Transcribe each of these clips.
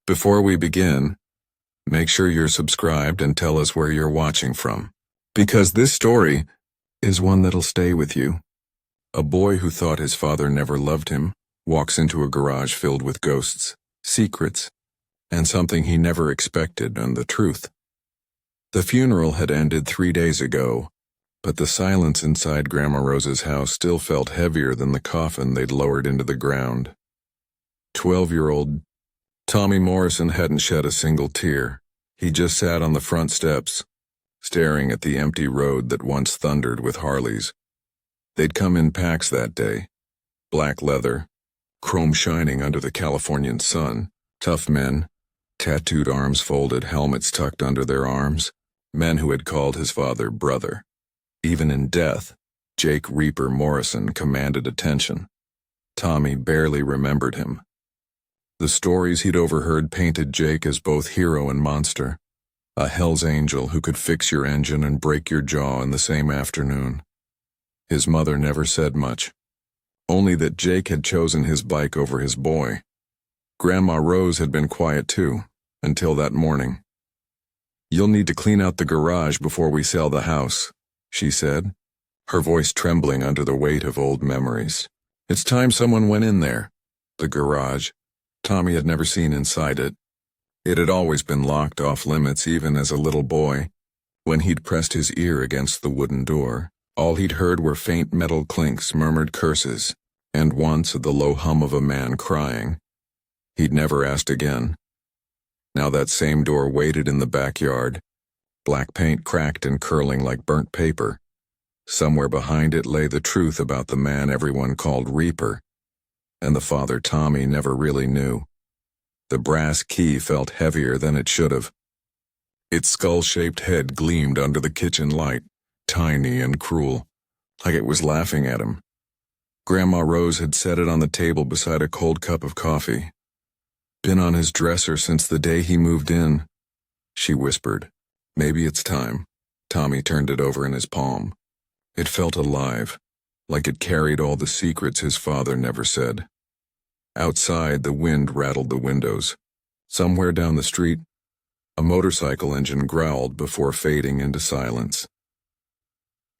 Before we begin, make sure you're subscribed and tell us where you're watching from. Because this story is one that'll stay with you. A boy who thought his father never loved him walks into a garage filled with ghosts, secrets, and something he never expected, and the truth. The funeral had ended 3 days ago, but the silence inside Grandma Rose's house still felt heavier than the coffin they'd lowered into the ground. 12-year-old Tommy Morrison hadn't shed a single tear. He just sat on the front steps, staring at the empty road that once thundered with Harleys. They'd come in packs that day. Black leather, chrome shining under the Californian sun, tough men, tattooed arms folded, helmets tucked under their arms, men who had called his father brother. Even in death, Jake Reaper Morrison commanded attention. Tommy barely remembered him. The stories he'd overheard painted Jake as both hero and monster, a hell's angel who could fix your engine and break your jaw in the same afternoon. His mother never said much, only that Jake had chosen his bike over his boy. Grandma Rose had been quiet too, until that morning. "You'll need to clean out the garage before we sell the house," she said, her voice trembling under the weight of old memories. It's time someone went in there. The garage. Tommy had never seen inside it. It had always been locked off limits even as a little boy. When he'd pressed his ear against the wooden door, all he'd heard were faint metal clinks, murmured curses, and once the low hum of a man crying. He'd never asked again. Now that same door waited in the backyard, black paint cracked and curling like burnt paper. Somewhere behind it lay the truth about the man everyone called Reaper, and the father Tommy never really knew. The brass key felt heavier than it should have. Its skull-shaped head gleamed under the kitchen light, tiny and cruel, like it was laughing at him. Grandma Rose had set it on the table beside a cold cup of coffee. "Been on his dresser since the day he moved in," she whispered. "Maybe it's time." Tommy turned it over in his palm. It felt alive, like it carried all the secrets his father never said. Outside, the wind rattled the windows. Somewhere down the street, a motorcycle engine growled before fading into silence.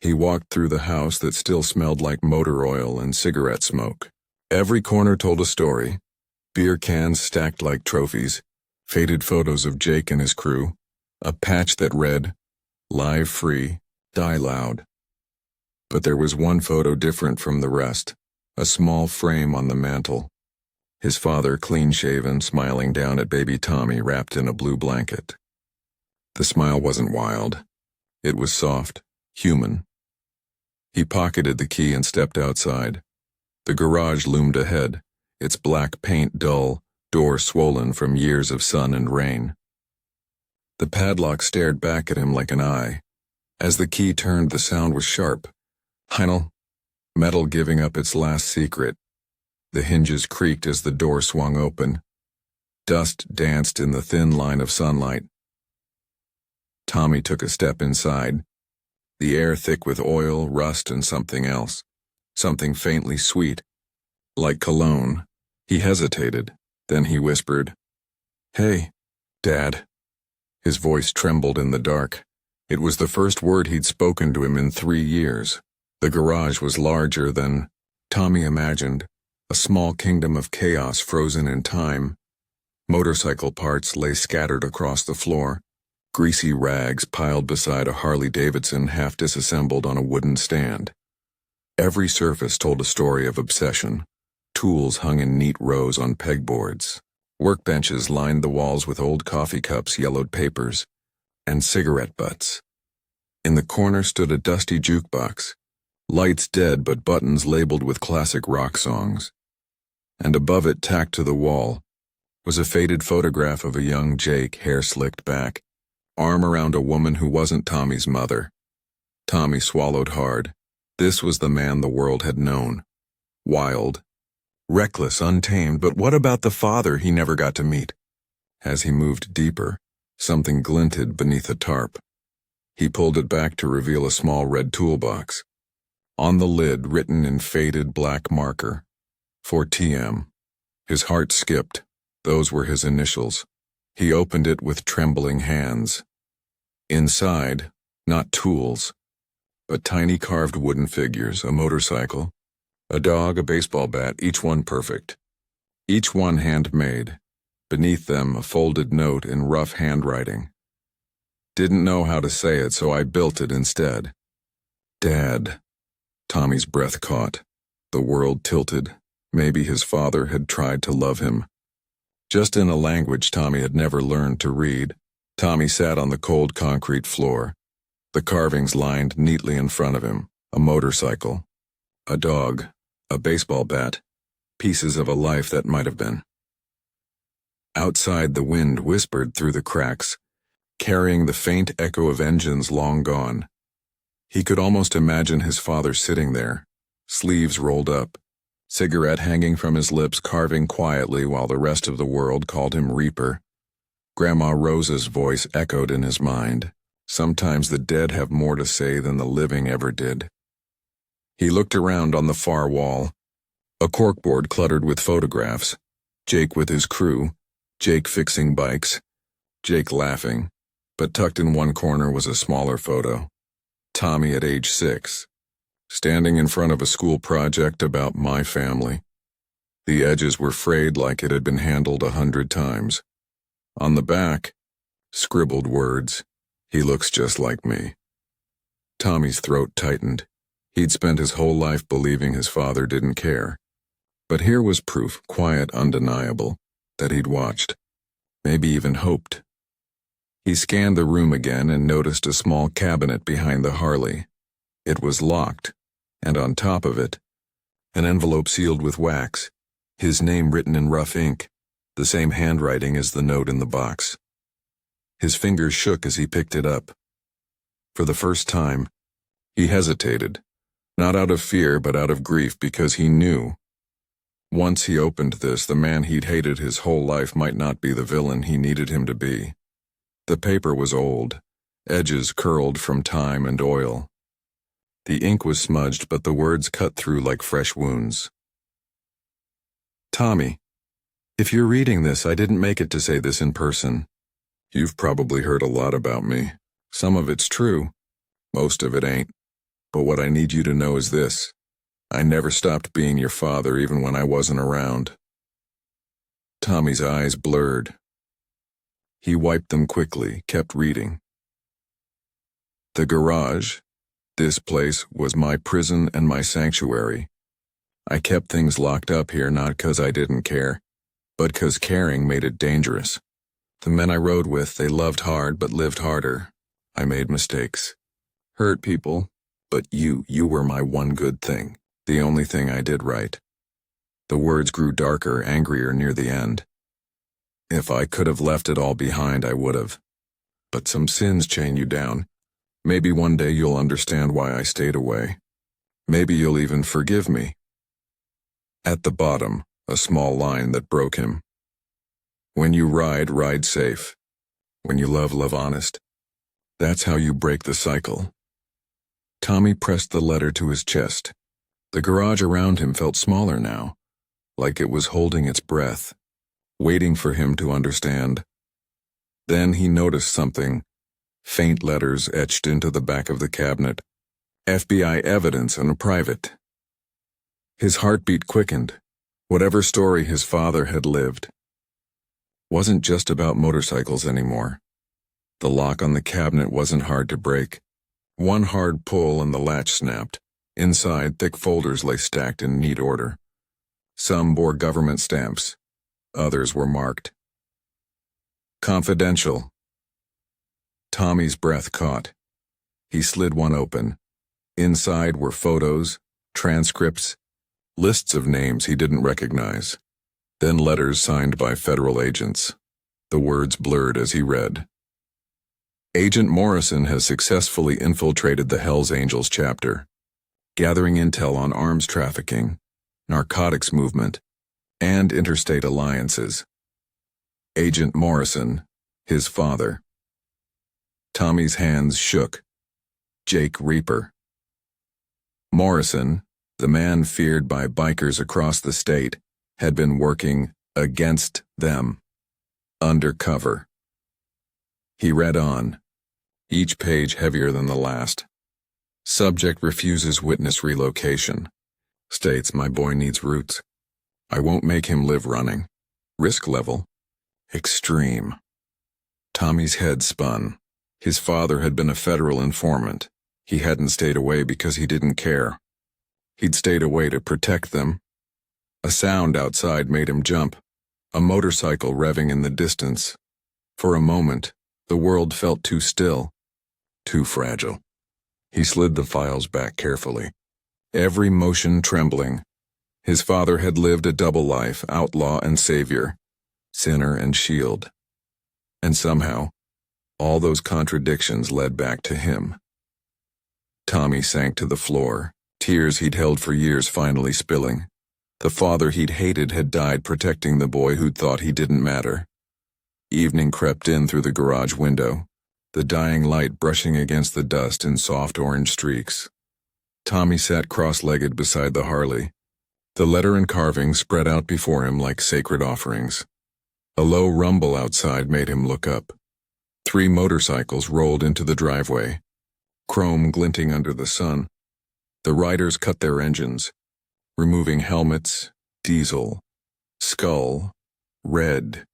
He walked through the house that still smelled like motor oil and cigarette smoke. Every corner told a story. Beer cans stacked like trophies, faded photos of Jake and his crew, a patch that read, "Live free, die loud." But there was one photo different from the rest, a small frame on the mantel. His father, clean-shaven, smiling down at baby Tommy wrapped in a blue blanket. The smile wasn't wild. It was soft, human. He pocketed the key and stepped outside. The garage loomed ahead, its black paint dull, door swollen from years of sun and rain. The padlock stared back at him like an eye. As the key turned, the sound was sharp. Heinel, metal giving up its last secret. The hinges creaked as the door swung open. Dust danced in the thin line of sunlight. Tommy took a step inside, the air thick with oil, rust, and something else. Something faintly sweet, like cologne. He hesitated, then he whispered, "Hey, Dad." His voice trembled in the dark. It was the first word he'd spoken to him in 3 years. The garage was larger than Tommy imagined, a small kingdom of chaos frozen in time. Motorcycle parts lay scattered across the floor, greasy rags piled beside a Harley-Davidson half disassembled on a wooden stand. Every surface told a story of obsession. Tools hung in neat rows on pegboards. Workbenches lined the walls with old coffee cups, yellowed papers, and cigarette butts. In the corner stood a dusty jukebox, lights dead but buttons labeled with classic rock songs. And above it, tacked to the wall, was a faded photograph of a young Jake, hair slicked back, arm around a woman who wasn't Tommy's mother. Tommy swallowed hard. This was the man the world had known. Wild, reckless, untamed, but what about the father he never got to meet? As he moved deeper, something glinted beneath a tarp. He pulled it back to reveal a small red toolbox. On the lid, written in faded black marker, "For TM." His heart skipped. Those were his initials. He opened it with trembling hands. Inside, not tools, but tiny carved wooden figures, a motorcycle, a dog, a baseball bat, each one perfect. Each one handmade. Beneath them, a folded note in rough handwriting. Didn't know how to say it, so I built it instead. Dad. Tommy's breath caught. The world tilted. Maybe his father had tried to love him. Just in a language Tommy had never learned to read. Tommy sat on the cold concrete floor. The carvings lined neatly in front of him. A motorcycle. A dog. A baseball bat. Pieces of a life that might have been. Outside, the wind whispered through the cracks, carrying the faint echo of engines long gone. He could almost imagine his father sitting there, sleeves rolled up, cigarette hanging from his lips, carving quietly while the rest of the world called him Reaper. Grandma Rosa's voice echoed in his mind. Sometimes the dead have more to say than the living ever did. He looked around on the far wall. A corkboard cluttered with photographs. Jake with his crew. Jake fixing bikes. Jake laughing. But tucked in one corner was a smaller photo. Tommy at age 6. Standing in front of a school project about my family. The edges were frayed like it had been handled 100 times. On the back, scribbled words. He looks just like me. Tommy's throat tightened. He'd spent his whole life believing his father didn't care. But here was proof, quiet, undeniable, that he'd watched, maybe even hoped. He scanned the room again and noticed a small cabinet behind the Harley. It was locked, and on top of it, an envelope sealed with wax, his name written in rough ink, the same handwriting as the note in the box. His fingers shook as he picked it up. For the first time, he hesitated, not out of fear but out of grief, because he knew. Once he opened this, the man he'd hated his whole life might not be the villain he needed him to be. The paper was old, edges curled from time and oil. The ink was smudged, but the words cut through like fresh wounds. Tommy, if you're reading this, I didn't make it to say this in person. You've probably heard a lot about me. Some of it's true. Most of it ain't. But what I need you to know is this. I never stopped being your father even when I wasn't around. Tommy's eyes blurred. He wiped them quickly, kept reading. The garage, this place, was my prison and my sanctuary. I kept things locked up here not 'cause I didn't care, but 'cause caring made it dangerous. The men I rode with, they loved hard but lived harder. I made mistakes. Hurt people, but you were my one good thing. The only thing I did right. The words grew darker, angrier near the end. If I could have left it all behind, I would have. But some sins chain you down. Maybe one day you'll understand why I stayed away. Maybe you'll even forgive me. At the bottom, a small line that broke him. When you ride, ride safe. When you love, love honest. That's how you break the cycle. Tommy pressed the letter to his chest. The garage around him felt smaller now, like it was holding its breath, waiting for him to understand. Then he noticed something, faint letters etched into the back of the cabinet. FBI evidence and private. His heartbeat quickened. Whatever story his father had lived wasn't just about motorcycles anymore. The lock on the cabinet wasn't hard to break. One hard pull and the latch snapped. Inside, thick folders lay stacked in neat order. Some bore government stamps. Others were marked. Confidential. Tommy's breath caught. He slid one open. Inside were photos, transcripts, lists of names he didn't recognize. Then letters signed by federal agents. The words blurred as he read. Agent Morrison has successfully infiltrated the Hells Angels chapter, gathering intel on arms trafficking, narcotics movement, and interstate alliances. Agent Morrison, his father. Tommy's hands shook. Jake Reaper. Morrison, the man feared by bikers across the state, had been working against them. Undercover. He read on, each page heavier than the last. Subject refuses witness relocation. States my boy needs roots. I won't make him live running. Risk level. Extreme. Tommy's head spun. His father had been a federal informant. He hadn't stayed away because he didn't care. He'd stayed away to protect them. A sound outside made him jump. A motorcycle revving in the distance. For a moment, the world felt too still, too fragile. He slid the files back carefully, every motion trembling. His father had lived a double life, outlaw and savior, sinner and shield. And somehow, all those contradictions led back to him. Tommy sank to the floor, tears he'd held for years finally spilling. The father he'd hated had died protecting the boy who'd thought he didn't matter. Evening crept in through the garage window, the dying light brushing against the dust in soft orange streaks. Tommy sat cross-legged beside the Harley. The letter and carving spread out before him like sacred offerings. A low rumble outside made him look up. 3 motorcycles rolled into the driveway, chrome glinting under the sun. The riders cut their engines, removing helmets, diesel, skull, red.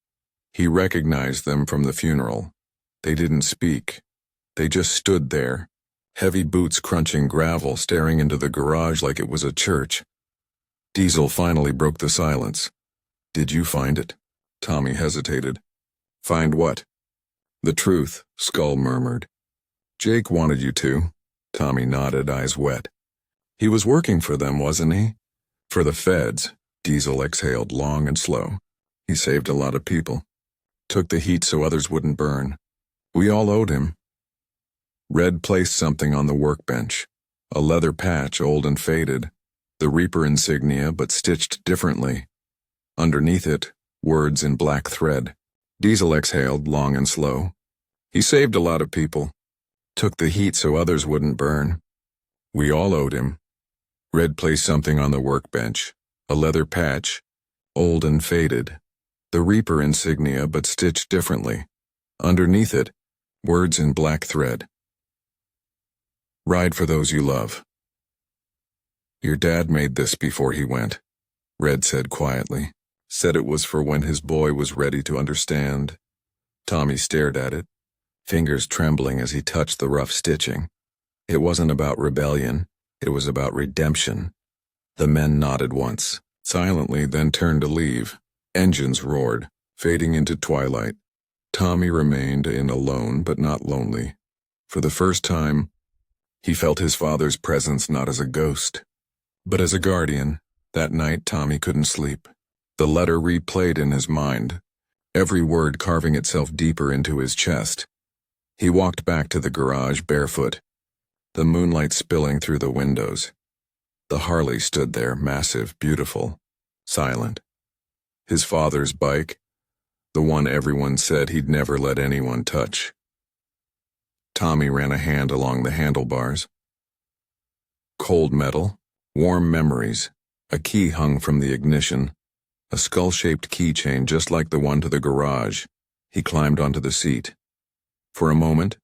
He recognized them from the funeral. They didn't speak. They just stood there, heavy boots crunching gravel, staring into the garage like it was a church. Diesel finally broke the silence. "Did you find it?" Tommy hesitated. "Find what?" "The truth," Skull murmured. "Jake wanted you to." Tommy nodded, eyes wet. "He was working for them, wasn't he?" "For the feds." Diesel exhaled long and slow. "He saved a lot of people. Took the heat so others wouldn't burn. We all owed him." Red placed something on the workbench. A leather patch, old and faded. The Reaper insignia, but stitched differently. Underneath it, words in black thread. Diesel exhaled long and slow. "He saved a lot of people. Took the heat so others wouldn't burn. We all owed him." Red placed something on the workbench. A leather patch, old and faded. The Reaper insignia, but stitched differently. Underneath it, words in black thread. "Ride for those you love." "Your dad made this before he went," Red said quietly. "Said it was for when his boy was ready to understand." Tommy stared at it, fingers trembling as he touched the rough stitching. It wasn't about rebellion, it was about redemption. The men nodded once, silently, then turned to leave. Engines roared, fading into twilight. Tommy remained in alone but not lonely. For the first time, he felt his father's presence not as a ghost, but as a guardian. That night, Tommy couldn't sleep. The letter replayed in his mind, every word carving itself deeper into his chest. He walked back to the garage barefoot, the moonlight spilling through the windows. The Harley stood there, massive, beautiful, silent. His father's bike, the one everyone said he'd never let anyone touch. Tommy ran a hand along the handlebars. Cold metal, warm memories, a key hung from the ignition, a skull-shaped keychain just like the one to the garage. He climbed onto the seat. For a moment,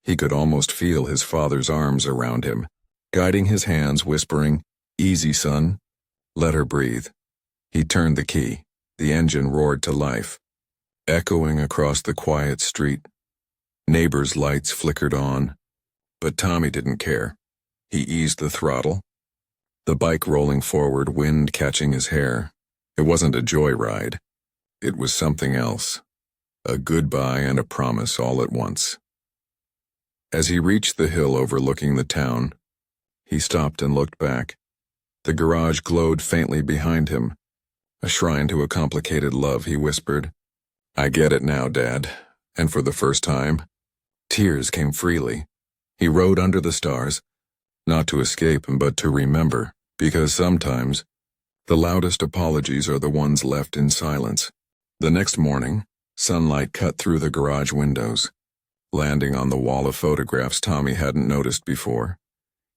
he could almost feel his father's arms around him, guiding his hands, whispering, "Easy, son. Let her breathe." He turned the key. The engine roared to life, echoing across the quiet street. Neighbors' lights flickered on, but Tommy didn't care. He eased the throttle, the bike rolling forward, wind catching his hair. It wasn't a joyride. It was something else, a goodbye and a promise all at once. As he reached the hill overlooking the town, he stopped and looked back. The garage glowed faintly behind him, a shrine to a complicated love, he whispered. "I get it now, Dad." And for the first time, tears came freely. He rode under the stars, not to escape but to remember, because sometimes the loudest apologies are the ones left in silence. The next morning, sunlight cut through the garage windows, landing on the wall of photographs Tommy hadn't noticed before.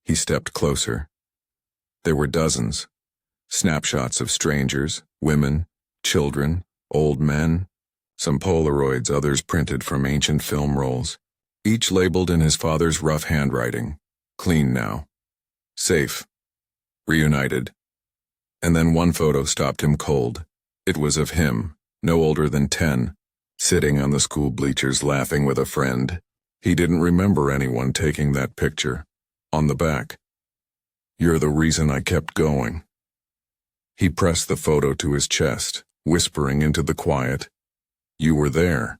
He stepped closer. There were dozens. Snapshots of strangers, women, children, old men. Some Polaroids, others printed from ancient film rolls, each labeled in his father's rough handwriting. Clean now. Safe. Reunited. And then one photo stopped him cold. It was of him, no older than 10, sitting on the school bleachers laughing with a friend. He didn't remember anyone taking that picture. On the back, "You're the reason I kept going." He pressed the photo to his chest, whispering into the quiet, "You were there."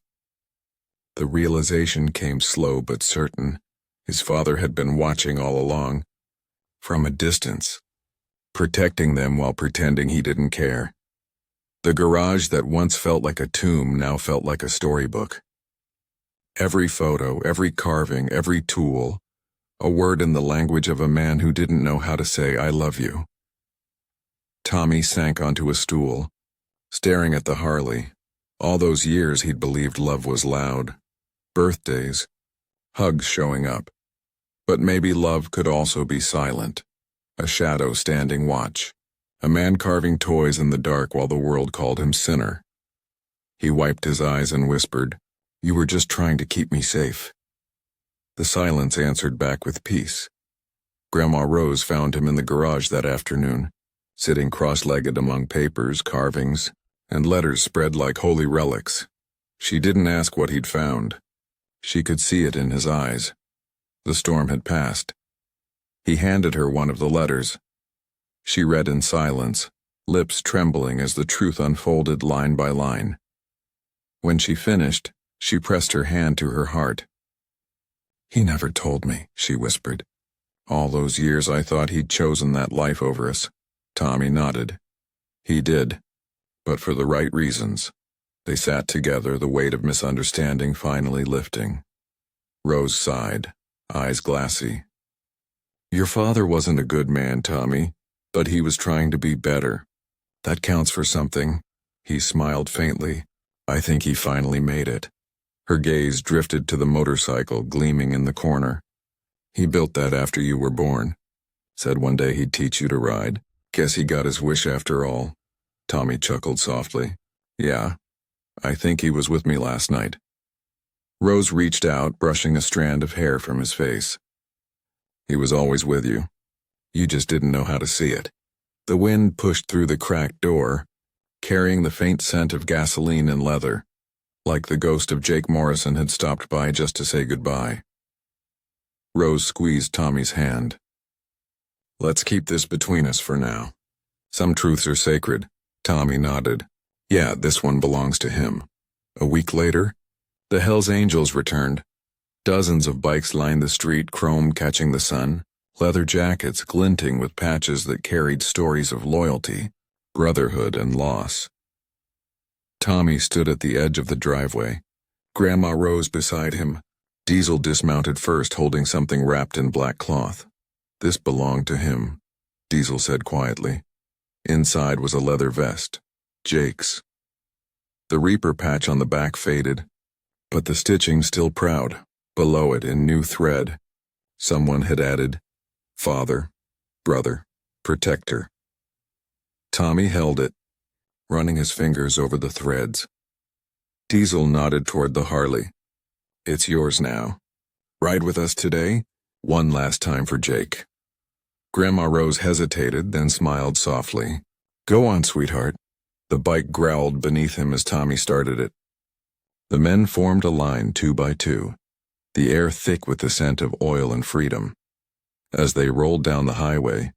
The realization came slow but certain. His father had been watching all along, from a distance, protecting them while pretending he didn't care. The garage that once felt like a tomb now felt like a storybook. Every photo, every carving, every tool, a word in the language of a man who didn't know how to say, "I love you." Tommy sank onto a stool, staring at the Harley. All those years he'd believed love was loud. Birthdays, hugs showing up. But maybe love could also be silent. A shadow standing watch. A man carving toys in the dark while the world called him sinner. He wiped his eyes and whispered, "You were just trying to keep me safe." The silence answered back with peace. Grandma Rose found him in the garage that afternoon, sitting cross-legged among papers, carvings, and letters spread like holy relics. She didn't ask what he'd found. She could see it in his eyes. The storm had passed. He handed her one of the letters. She read in silence, lips trembling as the truth unfolded line by line. When she finished, she pressed her hand to her heart. "He never told me," she whispered. "All those years I thought he'd chosen that life over us." Tommy nodded. He did, but for the right reasons. They sat together, the weight of misunderstanding finally lifting. Rose sighed, eyes glassy. "Your father wasn't a good man, Tommy, but he was trying to be better. That counts for something." He smiled faintly. "I think he finally made it." Her gaze drifted to the motorcycle gleaming in the corner. "He built that after you were born. Said one day he'd teach you to ride. Guess he got his wish after all." Tommy chuckled softly. "Yeah, I think he was with me last night." Rose reached out, brushing a strand of hair from his face. "He was always with you. You just didn't know how to see it." The wind pushed through the cracked door, carrying the faint scent of gasoline and leather, like the ghost of Jake Morrison had stopped by just to say goodbye. Rose squeezed Tommy's hand. "Let's keep this between us for now. Some truths are sacred." Tommy nodded. "Yeah, this one belongs to him." A week later, the Hells Angels returned. Dozens of bikes lined the street, chrome catching the sun, leather jackets glinting with patches that carried stories of loyalty, brotherhood, and loss. Tommy stood at the edge of the driveway. Grandma Rose beside him. Diesel dismounted first, holding something wrapped in black cloth. "This belonged to him," Diesel said quietly. Inside was a leather vest. Jake's. The Reaper patch on the back faded, but the stitching still proud. Below it, in new thread, someone had added, "Father, brother, protector." Tommy held it, running his fingers over the threads. Diesel nodded toward the Harley. "It's yours now. Ride with us today? One last time for Jake." Grandma Rose hesitated, then smiled softly. "Go on, sweetheart." The bike growled beneath him as Tommy started it. The men formed a line 2 by 2, the air thick with the scent of oil and freedom. As they rolled down the highway,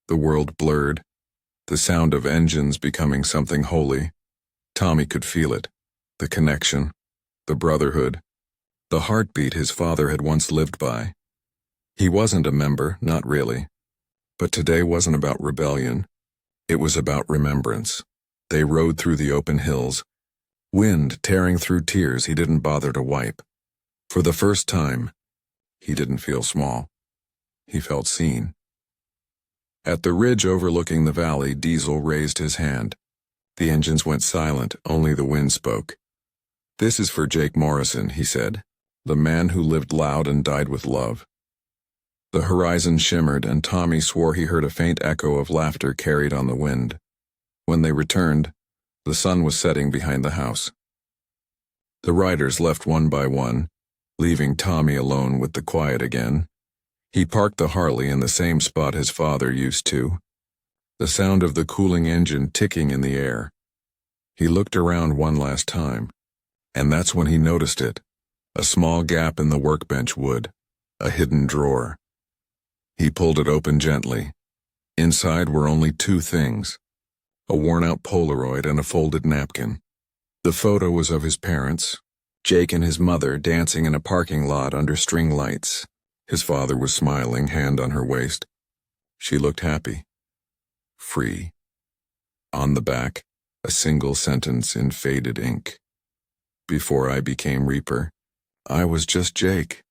the world blurred, the sound of engines becoming something holy. Tommy could feel it, the connection, the brotherhood, the heartbeat his father had once lived by. He wasn't a member, not really. But today wasn't about rebellion. It was about remembrance. They rode through the open hills, wind tearing through tears he didn't bother to wipe. For the first time, he didn't feel small. He felt seen. At the ridge overlooking the valley, Diesel raised his hand. The engines went silent, only the wind spoke. "This is for Jake Morrison," he said, "the man who lived loud and died with love." The horizon shimmered, and Tommy swore he heard a faint echo of laughter carried on the wind. When they returned, the sun was setting behind the house. The riders left one by one, leaving Tommy alone with the quiet again. He parked the Harley in the same spot his father used to, the sound of the cooling engine ticking in the air. He looked around one last time, and that's when he noticed it, a small gap in the workbench wood, a hidden drawer. He pulled it open gently. Inside were only two things, a worn-out Polaroid and a folded napkin. The photo was of his parents, Jake and his mother, dancing in a parking lot under string lights. His father was smiling, hand on her waist. She looked happy. Free. On the back, a single sentence in faded ink. Before I became Reaper, I was just Jake.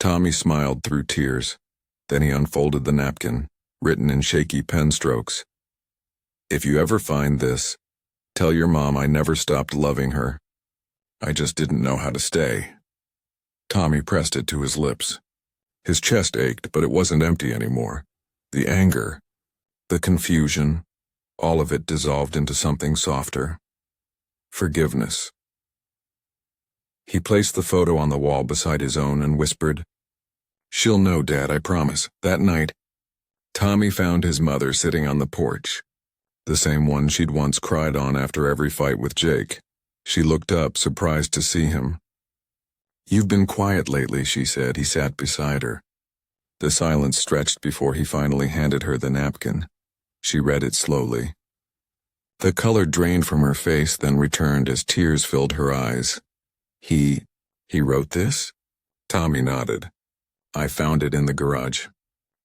Tommy smiled through tears. Then he unfolded the napkin, written in shaky pen strokes. If you ever find this, tell your mom I never stopped loving her. I just didn't know how to stay. Tommy pressed it to his lips. His chest ached, but it wasn't empty anymore. The anger, the confusion, all of it dissolved into something softer. Forgiveness. He placed the photo on the wall beside his own and whispered, "She'll know, Dad, I promise." That night, Tommy found his mother sitting on the porch, the same one she'd once cried on after every fight with Jake. She looked up, surprised to see him. "You've been quiet lately," she said. He sat beside her. The silence stretched before he finally handed her the napkin. She read it slowly. The color drained from her face, then returned as tears filled her eyes. He wrote this?" Tommy nodded. "I found it in the garage.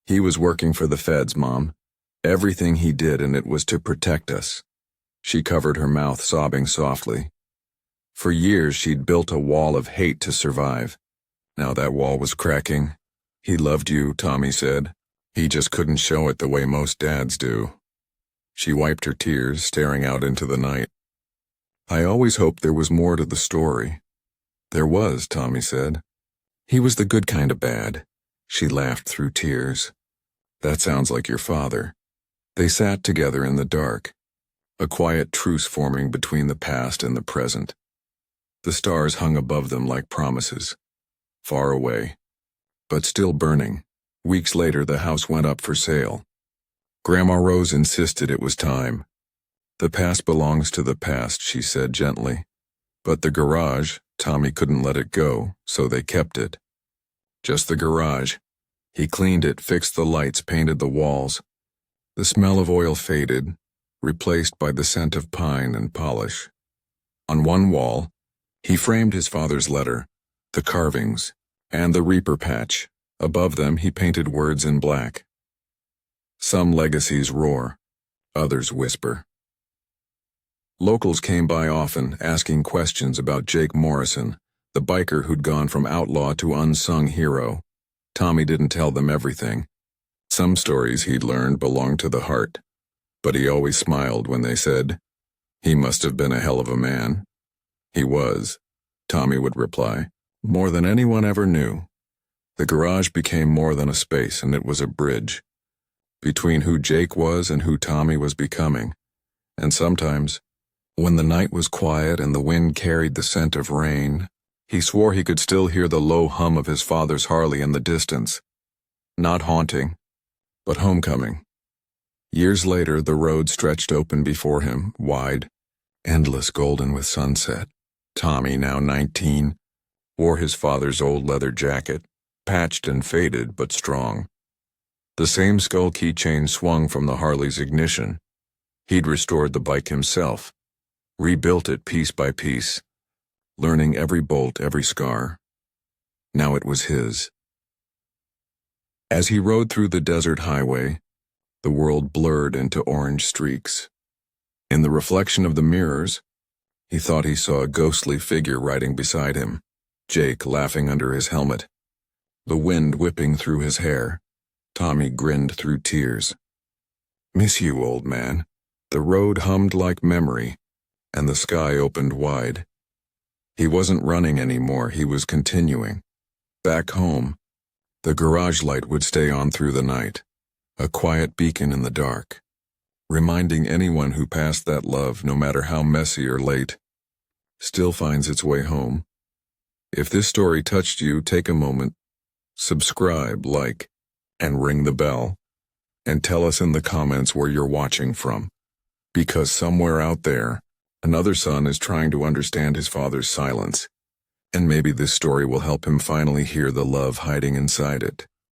He was working for the feds, Mom. Everything he did, and it was to protect us." She covered her mouth, sobbing softly. For years she'd built a wall of hate to survive. Now that wall was cracking. "He loved you," Tommy said. "He just couldn't show it the way most dads do." She wiped her tears, staring out into the night. "I always hoped there was more to the story." "There was," Tommy said. "He was the good kind of bad." She laughed through tears. "That sounds like your father." They sat together in the dark, a quiet truce forming between the past and the present. The stars hung above them like promises, far away, but still burning. Weeks later, the house went up for sale. Grandma Rose insisted it was time. "The past belongs to the past," she said gently. But the garage, Tommy couldn't let it go, so they kept it. Just the garage. He cleaned it, fixed the lights, painted the walls. The smell of oil faded, replaced by the scent of pine and polish. On one wall, he framed his father's letter, the carvings, and the Reaper patch. Above them, he painted words in black. Some legacies roar, others whisper. Locals came by often, asking questions about Jake Morrison, the biker who'd gone from outlaw to unsung hero. Tommy didn't tell them everything. Some stories he'd learned belonged to the heart, but he always smiled when they said, "He must have been a hell of a man." "He was," Tommy would reply, "more than anyone ever knew." The garage became more than a space, and it was a bridge between who Jake was and who Tommy was becoming. And sometimes, when the night was quiet and the wind carried the scent of rain, he swore he could still hear the low hum of his father's Harley in the distance. Not haunting, but homecoming. Years later, the road stretched open before him, wide, endless, golden with sunset. Tommy, now 19, wore his father's old leather jacket, patched and faded but strong. The same skull keychain swung from the Harley's ignition. He'd restored the bike himself, rebuilt it piece by piece, learning every bolt, every scar. Now it was his. As he rode through the desert highway, the world blurred into orange streaks. In the reflection of the mirrors, he thought he saw a ghostly figure riding beside him, Jake laughing under his helmet, the wind whipping through his hair. Tommy grinned through tears. "Miss you, old man." The road hummed like memory, and the sky opened wide. He wasn't running anymore, he was continuing. Back home, the garage light would stay on through the night, a quiet beacon in the dark, reminding anyone who passed that love, no matter how messy or late, still finds its way home. If this story touched you, take a moment, subscribe, like, and ring the bell, and tell us in the comments where you're watching from. Because somewhere out there, another son is trying to understand his father's silence, and maybe this story will help him finally hear the love hiding inside it.